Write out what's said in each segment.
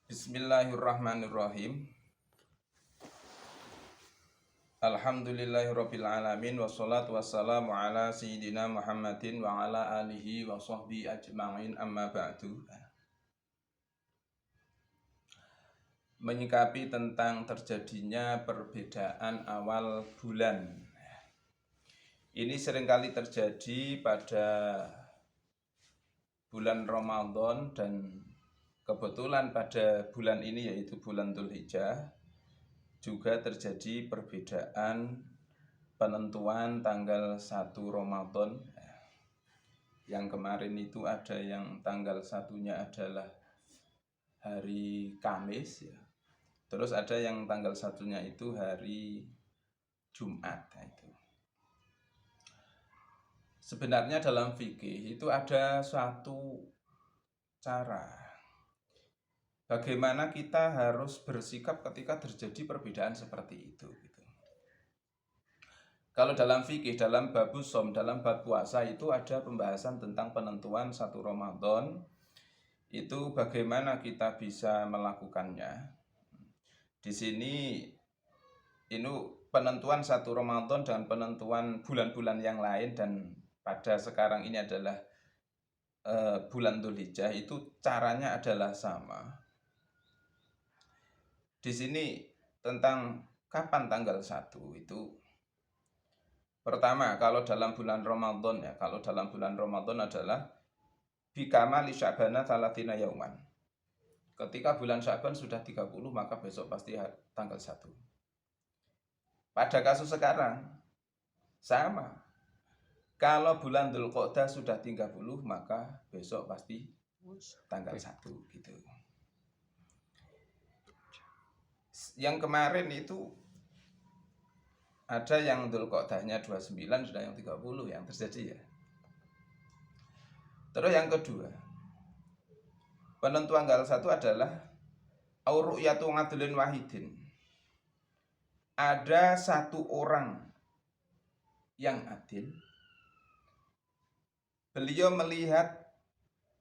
Bismillahirrahmanirrahim. Alhamdulillahirabbil alamin wassalatu wassalamu ala sayyidina Muhammadin wa ala alihi wa sahbihi ajma'in amma ba'du. Menyikapi tentang terjadinya perbedaan awal bulan. Ini seringkali terjadi pada bulan Ramadan dan kebetulan pada bulan ini yaitu bulan Dzulhijjah juga terjadi perbedaan penentuan tanggal 1 Ramadan. Yang kemarin itu ada yang tanggal satunya adalah hari Kamis ya. Terus ada yang tanggal satunya itu hari Jumat itu. Sebenarnya dalam fikih itu ada suatu cara bagaimana kita harus bersikap ketika terjadi perbedaan seperti itu gitu. Kalau dalam fikih, dalam bab shom, dalam bab puasa itu ada pembahasan tentang penentuan 1 Ramadan. Itu bagaimana kita bisa melakukannya. Di sini ini penentuan 1 Ramadan dan penentuan bulan-bulan yang lain dan pada sekarang ini adalah bulan Dzulhijjah itu caranya adalah sama. Di sini tentang kapan tanggal 1 itu pertama kalau dalam bulan Ramadan ya, kalau dalam bulan Ramadan adalah bikamali Sya'bana salatina yauman. Ketika bulan Sya'ban sudah 30 maka besok pasti tanggal 1. Pada kasus sekarang sama. Kalau bulan Dzulqa'dah sudah 30 maka besok pasti tanggal 1 gitu. Yang kemarin itu ada yang Dzulqa'dahnya 29, sudah yang 30 yang terjadi ya. Terus yang kedua, penentuan tanggal 1 adalah auru'yatu ngadlin wahidin. Ada satu orang yang adil, beliau melihat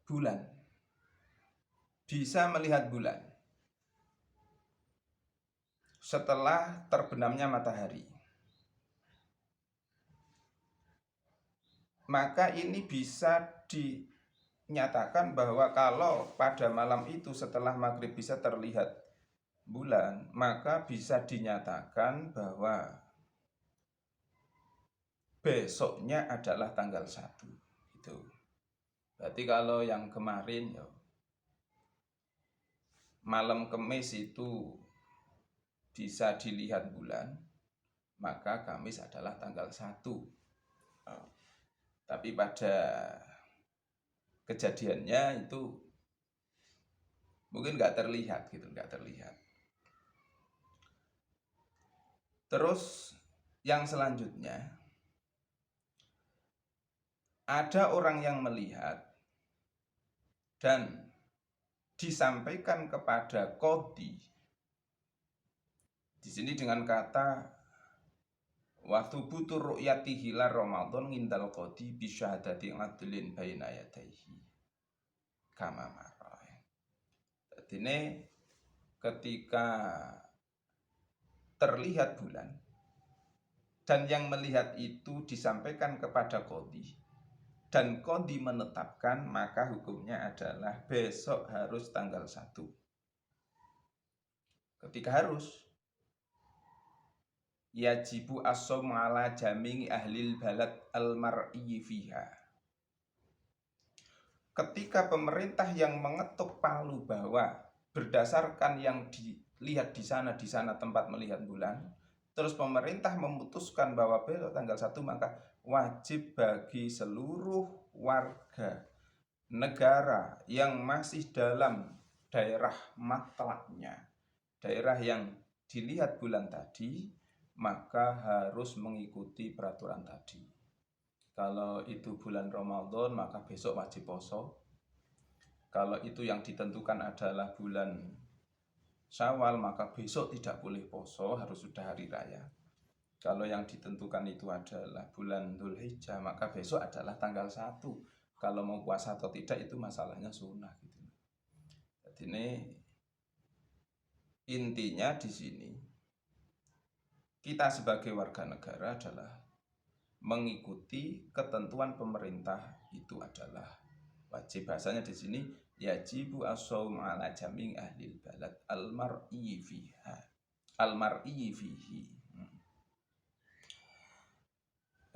bulan, bisa melihat bulan setelah terbenamnya matahari. Maka ini bisa dinyatakan bahwa kalau pada malam itu setelah maghrib bisa terlihat bulan, maka bisa dinyatakan bahwa besoknya adalah tanggal 1 gitu. Berarti kalau yang kemarin ya, malam Kamis itu bisa dilihat bulan, maka Kamis adalah tanggal 1. Tapi pada kejadiannya itu mungkin nggak terlihat gitu, nggak terlihat. Terus yang selanjutnya, ada orang yang melihat dan disampaikan kepada qadhi. Di sini dengan kata waktu butuh ru'yati hilal Ramadan ngindal qadhi bi syahadati adlin baina yadayhi. Kama marah. Jadi ini ketika terlihat bulan dan yang melihat itu disampaikan kepada qadhi dan qadhi menetapkan, maka hukumnya adalah besok harus tanggal 1. Ketika harus, yajibu as-shaum ala jami'i ahlil balad al-mar'i fiha. Ketika pemerintah yang mengetuk palu bahwa berdasarkan yang dilihat di sana tempat melihat bulan, terus pemerintah memutuskan bahwa besok tanggal 1, maka wajib bagi seluruh warga negara yang masih dalam daerah matlaknya, daerah yang dilihat bulan tadi, maka harus mengikuti peraturan tadi. Kalau itu bulan Ramadan maka besok wajib poso. Kalau itu yang ditentukan adalah bulan Syawal maka besok tidak boleh poso, harus sudah hari raya. Kalau yang ditentukan itu adalah bulan Dzulhijjah maka besok adalah tanggal 1. Kalau mau puasa atau tidak itu masalahnya sunnah gitu. Jadi ini Intinya di sini kita sebagai warga negara adalah mengikuti ketentuan pemerintah, itu adalah wajib. Bahasanya di sini yajibu as-shaum ala jami' ahlil balad al-mar'i fiha al-mar'i fihi.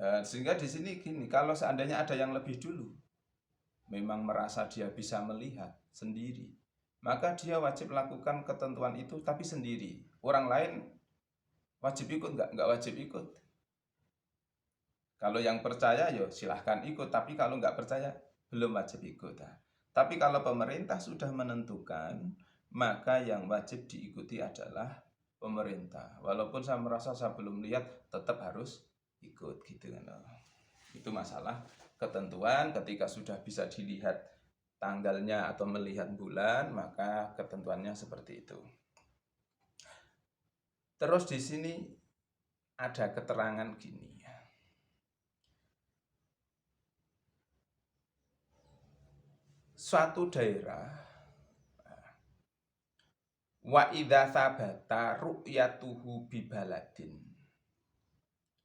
Sehingga di sini gini, kalau seandainya ada yang lebih dulu memang merasa dia bisa melihat sendiri, maka dia wajib melakukan ketentuan itu tapi sendiri. Orang lain wajib ikut nggak wajib ikut. Kalau yang percaya ya silahkan ikut, tapi kalau nggak percaya belum wajib ikut. Tapi kalau pemerintah sudah menentukan, maka yang wajib diikuti adalah pemerintah. Walaupun saya merasa saya belum lihat, tetap harus ikut gitu kan. Itu masalah ketentuan. Ketika sudah bisa dilihat tanggalnya atau melihat bulan, maka ketentuannya seperti itu. Terus di sini ada keterangan gini. Suatu daerah wa idza sabata ru'yatuhu bi baladin.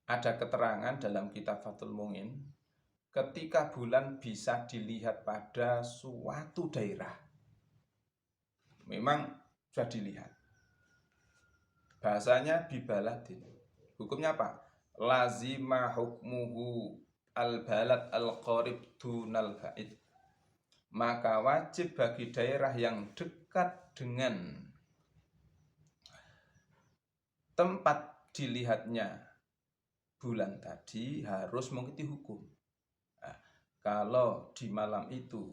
Ada keterangan dalam kitab Fathul Mu'in, ketika bulan bisa dilihat pada suatu daerah. Memang sudah dilihat. Bahasanya bi baladin. Hukumnya apa? Lazima hukmuhu al-balad al-qarib dunal ba'id. Maka wajib bagi daerah yang dekat dengan tempat dilihatnya bulan tadi harus mengikuti hukum. Nah, kalau di malam itu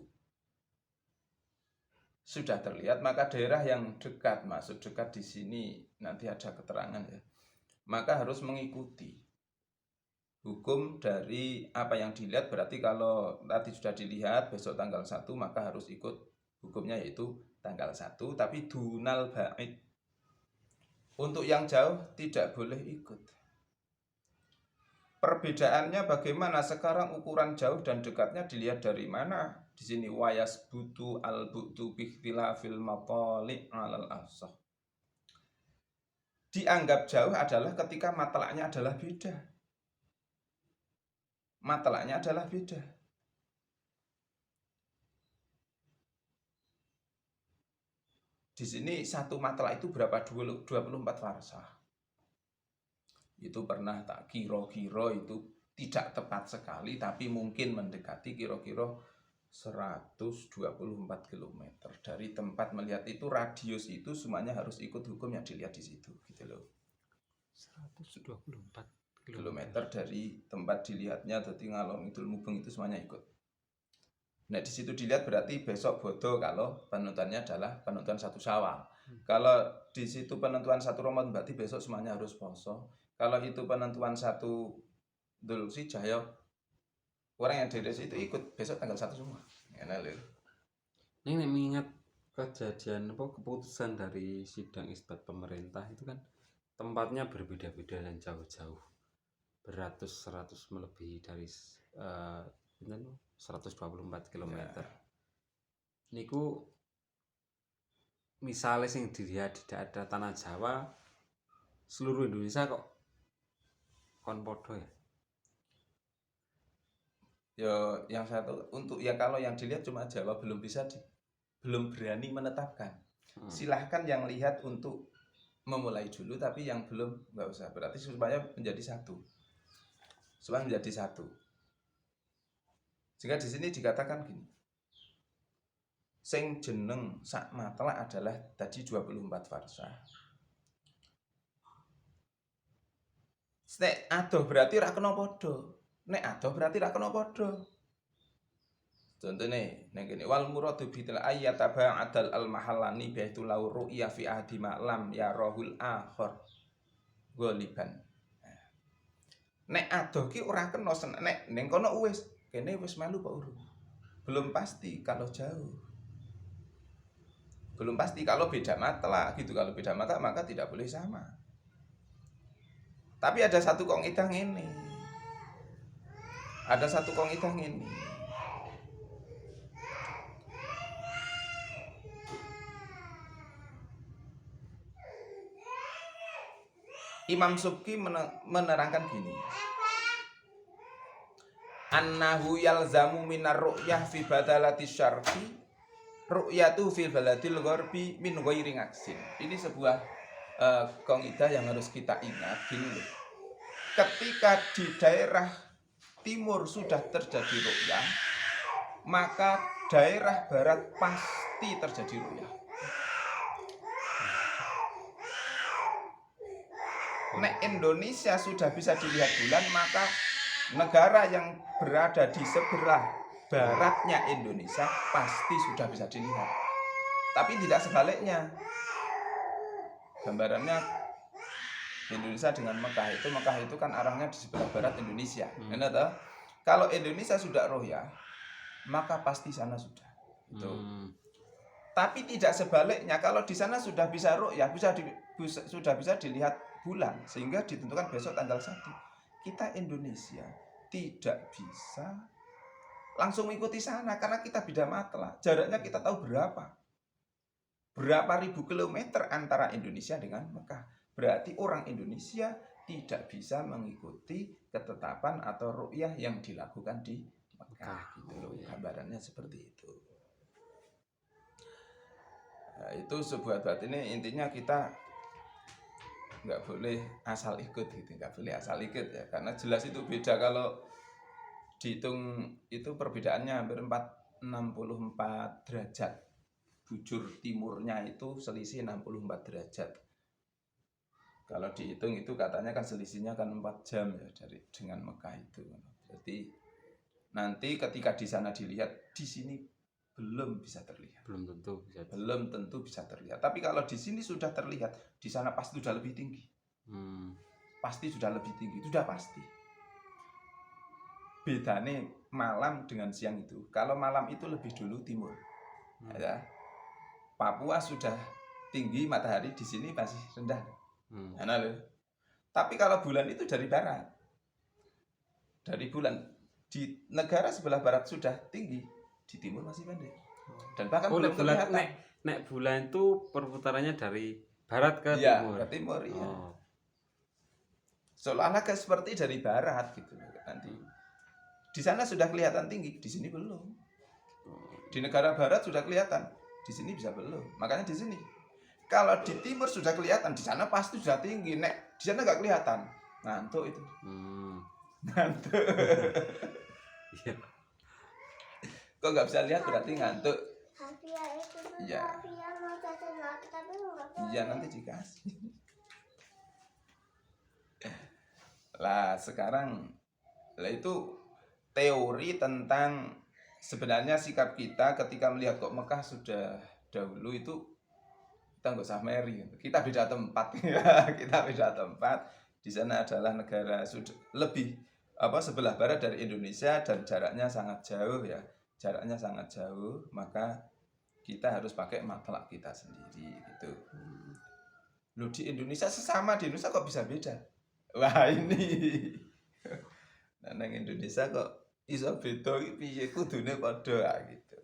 sudah terlihat, maka daerah yang dekat, maksud dekat di sini nanti ada keterangan ya, maka harus mengikuti hukum dari apa yang dilihat. Berarti kalau tadi sudah dilihat besok tanggal 1, maka harus ikut hukumnya, yaitu tanggal 1, tapi dunal ba'id. Untuk yang jauh tidak boleh ikut. Perbedaannya bagaimana? Sekarang ukuran jauh dan dekatnya dilihat dari mana? Di sini wayas butu al-butu bikhtilafil matali' alal afsah. Dianggap jauh adalah ketika matlaknya adalah beda. Matlaknya adalah beda. Di sini satu matlak itu berapa? 24 farsah. Itu pernah tak kira-kira itu tidak tepat sekali, tapi mungkin mendekati kira-kira 124 km. Dari tempat melihat itu, radius itu semuanya harus ikut hukum yang dilihat di situ, gitu loh. 124 kilometer dari tempat dilihatnya, jadi ngalor ngidul mubeng itu semuanya ikut. Nah di situ dilihat berarti besok bodoh kalau penentuannya adalah penentuan 1 Syawal. Kalau di situ penentuan 1 Ramadan berarti besok semuanya harus poso. Kalau itu penentuan 1 Dzulhijjah ya orang yang dari situ ikut besok tanggal 1 semua. Enak loh. Ini mengingat kejadian keputusan dari sidang isbat pemerintah itu kan tempatnya berbeda-beda dan jauh-jauh, beratus-ratus melebihi dari 124 km. Ya. Niku misalnya sing dilihat di daerah tanah Jawa, seluruh Indonesia kok kon podo ya? Ya yang satu untuk ya kalau yang dilihat cuma Jawa, belum berani menetapkan. Silahkan yang lihat untuk memulai dulu, tapi yang belum nggak usah. Berarti supaya menjadi satu. Supaya menjadi satu. Jika di sini dikatakan gini. Sing jeneng sak matlak adalah tadi 24 farsah. Nek adoh berarti ra kena padha. Nek adoh berarti ra kena padha. Contohnya nek kene wal muradu bitil ayyataba adal al mahallani baitu lau ru'ya fi ahdi ma'lam ya rahul akhir goliban. Nek adoh ki ora kena, nek ning kono wis kene wis melu Pak Urung. Belum pasti kalau jauh. Belum pasti kalau beda matlak gitu. Kalau beda matlak maka tidak boleh sama. Tapi ada satu kaidah ini. Ada satu kaidah ini. Imam Subki menerangkan gini. Annahu yalzamu minar ru'yah fi badalati syarqi ru'yatu fil baladil gharbi min ghairi ngaksin. Ini sebuah kaidah yang harus kita ingat gini loh. Ketika di daerah timur sudah terjadi ru'yah, maka daerah barat pasti terjadi ru'yah. Nek Indonesia sudah bisa dilihat bulan, maka negara yang berada di sebelah baratnya Indonesia pasti sudah bisa dilihat. Tapi tidak sebaliknya. Gambarannya Indonesia dengan Mekah itu kan arahnya di sebelah barat Indonesia. Kalau Indonesia sudah ru'yah, maka pasti sana sudah. Itu. Tapi tidak sebaliknya. Kalau di sana sudah bisa ru'yah, sudah bisa dilihat bulan, sehingga ditentukan besok tanggal 1. Kita Indonesia tidak bisa langsung mengikuti sana karena kita beda matlah. Jaraknya kita tahu berapa ribu kilometer antara Indonesia dengan Mekah. Berarti orang Indonesia tidak bisa mengikuti ketetapan atau ru'yah yang dilakukan di Mekah. Gitu loh, gambarannya seperti itu. Nah, itu sebuah ini intinya kita nggak boleh asal ikut gitu, nggak boleh asal ikut ya, karena jelas itu beda. Kalau dihitung itu perbedaannya hampir 64 derajat. Bujur timurnya itu selisih 64 derajat. Kalau dihitung itu katanya kan selisihnya kan 4 jam ya dengan Mekah itu. Jadi nanti ketika di sana dilihat, di sini belum bisa terlihat. Belum tentu bisa terlihat. Tapi kalau di sini sudah terlihat, di sana pasti sudah lebih tinggi. Pasti sudah lebih tinggi, sudah pasti. Bedanya malam dengan siang itu. Kalau malam itu lebih dulu timur. Ya. Papua sudah tinggi matahari, di sini masih rendah. Nah, loh. Tapi kalau bulan itu dari barat. Dari bulan di negara sebelah barat sudah tinggi, di timur masih pendek. Dan bahkan belum kelihatan. Nek bulan itu perputarannya dari barat ke ya, timur. Ke timur, iya. Seolah-olah seperti dari barat gitu nanti. Di sana sudah kelihatan tinggi, di sini belum. Di negara barat sudah kelihatan, di sini bisa belum. Makanya di sini. Kalau di timur sudah kelihatan, di sana pasti sudah tinggi. Nek di sana nggak kelihatan, ngantuk itu. Ngantuk. Kok nggak bisa lihat berarti ngantuk. Iya. Iya, nanti dikasih. Lah sekarang itu teori tentang sebenarnya sikap kita ketika melihat kok Mekah sudah dahulu itu kita nggak usah meri. Kita beda tempat. Kita beda tempat. Di sana adalah negara sudah lebih sebelah barat dari Indonesia dan jaraknya sangat jauh ya. Jaraknya sangat jauh, maka kita harus pakai matlak kita sendiri gitu. Loh, di Indonesia sesama di Indonesia kok bisa beda? Wah, ini. Nah, nang Indonesia kok iso beda iki piye, kudune padha gitu.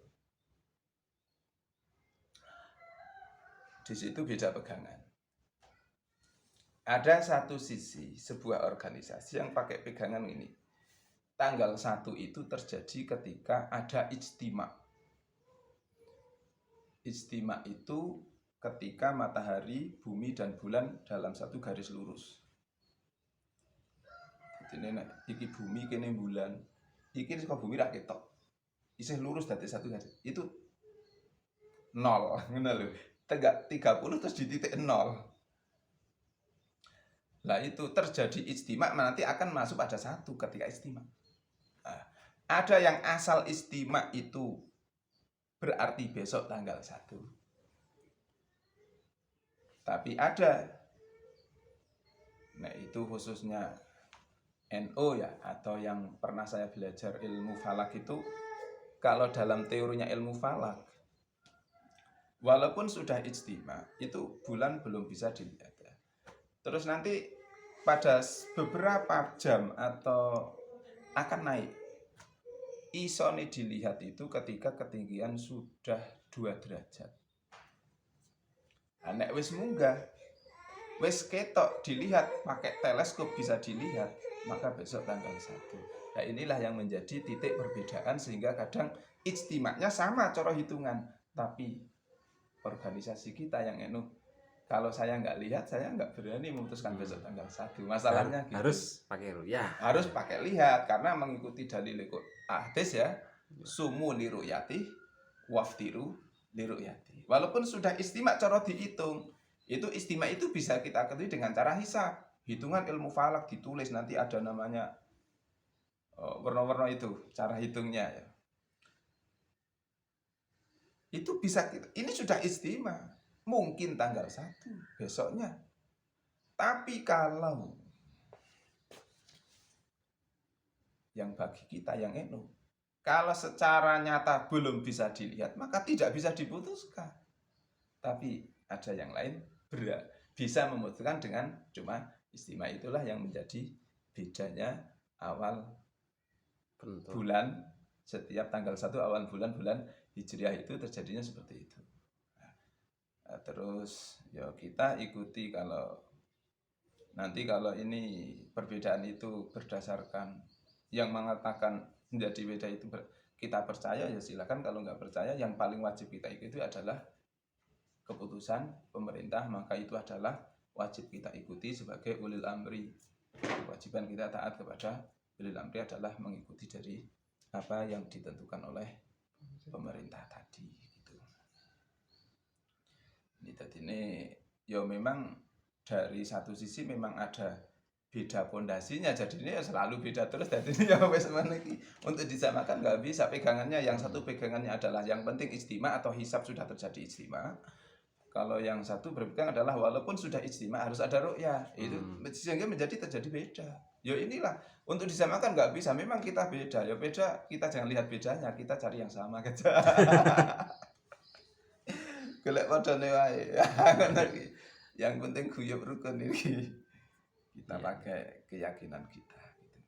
Di situ beda pegangan. Ada satu sisi sebuah organisasi yang pakai pegangan ini. Tanggal 1 itu terjadi ketika ada ijtima. Ijtima itu ketika matahari, bumi, dan bulan dalam satu garis lurus. Ini iki bumi, kene bulan. Iki saka bumi ra ketok. Isih lurus dadi satu garis. Itu 0, ngono lho. Tegak 30 terus di titik 0. Lah itu terjadi ijtima, nanti akan masuk pada 1 ketika ijtima. Nah, ada yang asal ijtima itu berarti besok tanggal 1. Tapi ada, nah itu khususnya NO ya, atau yang pernah saya belajar ilmu falak itu, kalau dalam teorinya ilmu falak, walaupun sudah ijtima, itu bulan belum bisa dilihat ya. Terus nanti pada beberapa jam atau akan naik, isone dilihat itu ketika ketinggian sudah 2 derajat. Nek wis munggah wis ketok dilihat pakai teleskop bisa dilihat, maka besok tanggal 1. Nah, inilah yang menjadi titik perbedaan sehingga kadang ijtima'nya sama cara hitungan, tapi organisasi kita yang kalau saya nggak lihat, saya nggak berani memutuskan besok tanggal 1. Masalahnya gitu. Harus pakai ru'yah. Harus pakai lihat karena mengikuti dalil hadis ya. Sumu liruyati, waftiru liruyati. Walaupun sudah istimak cara dihitung, itu istimak itu bisa kita ketahui dengan cara hisab. Hitungan ilmu falak ditulis nanti ada namanya warna-warna itu, cara hitungnya ya. Itu bisa ini sudah istimak. Mungkin tanggal 1 besoknya. Tapi kalau yang bagi kita yang kalau secara nyata belum bisa dilihat, maka tidak bisa diputuskan. Tapi ada yang lain bisa memutuskan dengan cuma istimewa. Itulah yang menjadi bedanya awal bulan, setiap tanggal 1 awal bulan Hijriah itu terjadinya seperti itu. Nah, terus ya kita ikuti kalau ini perbedaan itu berdasarkan yang mengatakan menjadi beda itu kita percaya ya silakan, kalau nggak percaya yang paling wajib kita ikuti adalah keputusan pemerintah, maka itu adalah wajib kita ikuti sebagai ulil amri. Kewajiban kita taat kepada ulil amri adalah mengikuti dari apa yang ditentukan oleh pemerintah tadi gitu. Ini ya memang dari satu sisi memang ada beda pondasinya, jadi ini selalu beda terus. Jadi ini ya wes untuk disamakan nggak bisa. Pegangannya yang satu pegangannya adalah yang penting ijtima atau hisab sudah terjadi ijtima. Kalau yang satu berpegang adalah walaupun sudah ijtima harus ada ru'yah. Itu sehingga terjadi beda. Ya inilah untuk disamakan nggak bisa. Memang kita beda. Ya beda, kita jangan lihat bedanya, kita cari yang sama aja. Golek padane wae. Yang penting guyub rukun ini. Kita pakai keyakinan kita gitu.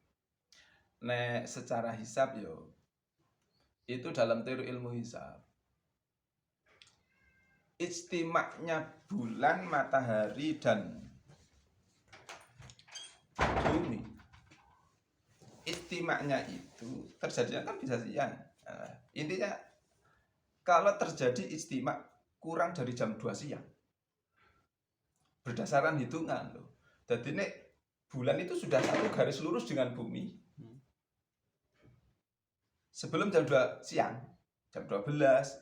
Nek secara hisab yo itu dalam teori ilmu hisab ijtimaknya bulan, matahari dan bumi, ijtimaknya itu terjadinya kan bisa siang. Nah, intinya kalau terjadi ijtimak kurang dari jam 2 siang berdasarkan hitungan loh. Jadi ini bulan itu sudah satu garis lurus dengan bumi sebelum jam 2 siang, jam 12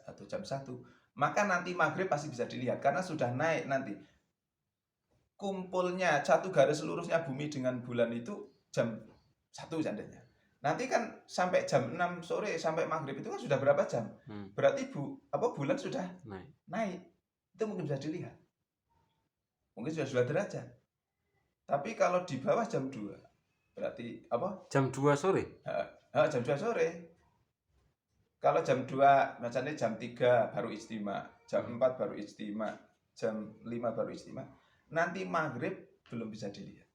atau jam 1, maka nanti maghrib pasti bisa dilihat karena sudah naik nanti. Kumpulnya satu garis lurusnya bumi dengan bulan itu jam 1 seandainya. Nanti kan sampai jam 6 sore sampai maghrib itu kan sudah berapa jam? Berarti bulan sudah naik. Itu mungkin bisa dilihat. Mungkin sudah 2 derajat. Tapi kalau di bawah jam 2, berarti apa? Jam 2 sore? Jam 2 sore. Kalau jam 2, misalnya jam 3 baru ijtima, jam 4 baru ijtima, jam 5 baru ijtima, nanti maghrib belum bisa dilihat.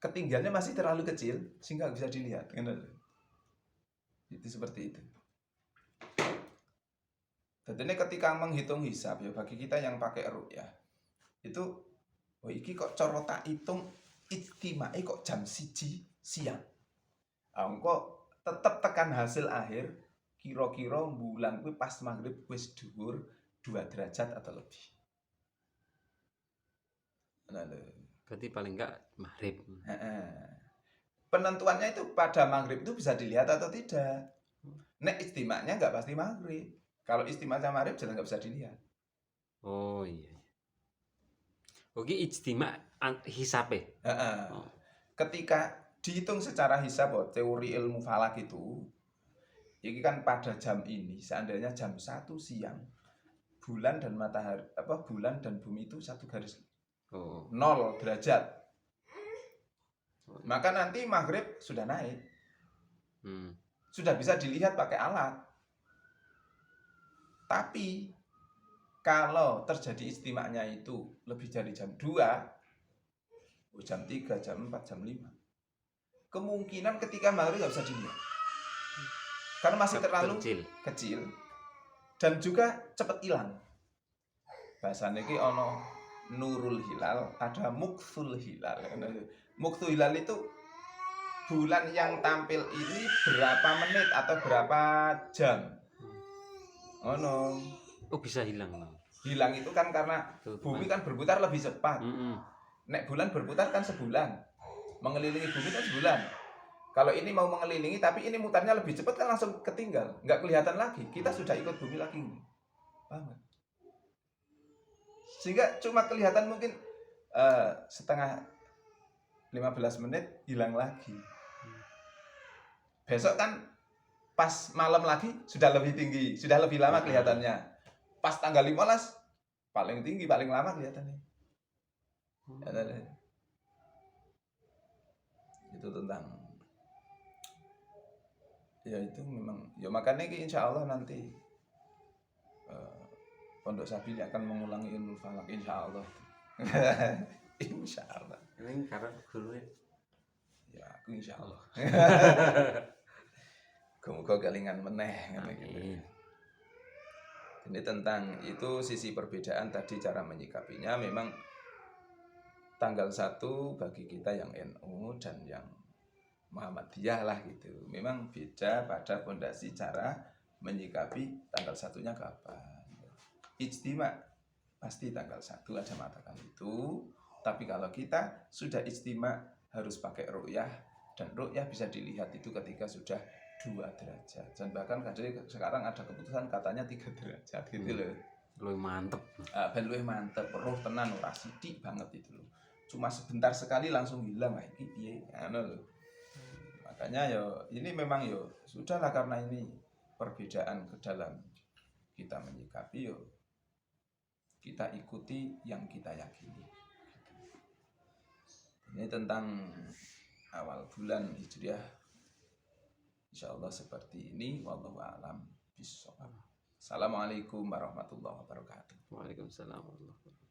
Ketinggiannya masih terlalu kecil, sehingga bisa dilihat. Itu seperti itu. Jadi ketika menghitung hisab, ya bagi kita yang pakai ru'yah, itu iki kok cara tak hitung ijtimae kok jam 1 siang. Kok tetap tekan hasil akhir kira-kira bulan kuwi pas maghrib wis dhuwur 2 derajat atau lebih. Berarti paling enggak maghrib. Penentuannya itu pada maghrib itu bisa dilihat atau tidak. Nek ijtimanya enggak pasti maghrib. Kalau ijtimanya maghrib jelas enggak bisa dilihat. Oh iya. Oke, ijtima hisabe. Ketika dihitung secara hisab, teori ilmu falak itu, ini kan pada jam ini, seandainya jam 1 siang, bulan dan matahari, bulan dan bumi itu satu garis, 0 derajat. Maka nanti maghrib sudah naik, sudah bisa dilihat pakai alat. Tapi kalau terjadi ijtimanya itu lebih dari jam 2, jam 3, jam 4, jam 5, kemungkinan ketika maghrib nggak bisa dilihat karena masih terlalu kecil dan juga cepat hilang. Bahasanya ini ono nurul hilal, ada muksul hilal. Muksul hilal itu bulan yang tampil ini berapa menit atau berapa jam. Oh no. Oh bisa hilang loh. Hilang itu kan karena Tuh, bumi teman. kan berputar lebih cepat. Nek bulan berputar kan sebulan. Mengelilingi bumi kan sebulan. Kalau ini mau mengelilingi tapi ini mutarnya lebih cepat kan langsung ketinggal, nggak kelihatan lagi. Kita sudah ikut bumi lagi. Paham nggak? Sehingga cuma kelihatan mungkin setengah 15 menit hilang lagi. Besok kan pas malam lagi sudah lebih tinggi, sudah lebih lama kelihatannya. Pas tanggal 15 paling tinggi, paling lama kelihatannya. Itu tentang ya itu memang ya makanya insya Allah nanti Pondok Sabili akan mengulangi ilmu falak insya Allah. Insya Allah. Ini karena gurunya. Ya aku insya Allah. Semoga galingan meneh. Amin. Ini tentang itu sisi perbedaan tadi cara menyikapinya. Memang tanggal 1 bagi kita yang NU dan yang Muhammadiyah lah gitu. Memang beda pada fondasi cara menyikapi tanggal 1-nya kapan. Ijtima pasti tanggal 1 ada mengatakan itu. Tapi kalau kita sudah ijtima harus pakai ru'yah, dan ru'yah bisa dilihat itu ketika sudah 2 derajat. Dan bahkan sekarang ada keputusan katanya 3 derajat gitu loh. Lebih mantep. Ben luwih mantep, roh tenan ora sithik banget itu loh. Cuma sebentar sekali langsung hilang iki piye ngono lho. Makanya ya ini memang ya sudahlah karena ini perbedaan ke dalam kita menyikapi yo kita ikuti yang kita yakini. Ini tentang awal bulan Hijriah. Insyaallah seperti ini. Wallahu a'lam bishawab. Assalamualaikum warahmatullahi wabarakatuh. Waalaikumsalam warahmatullahi wabarakatuh.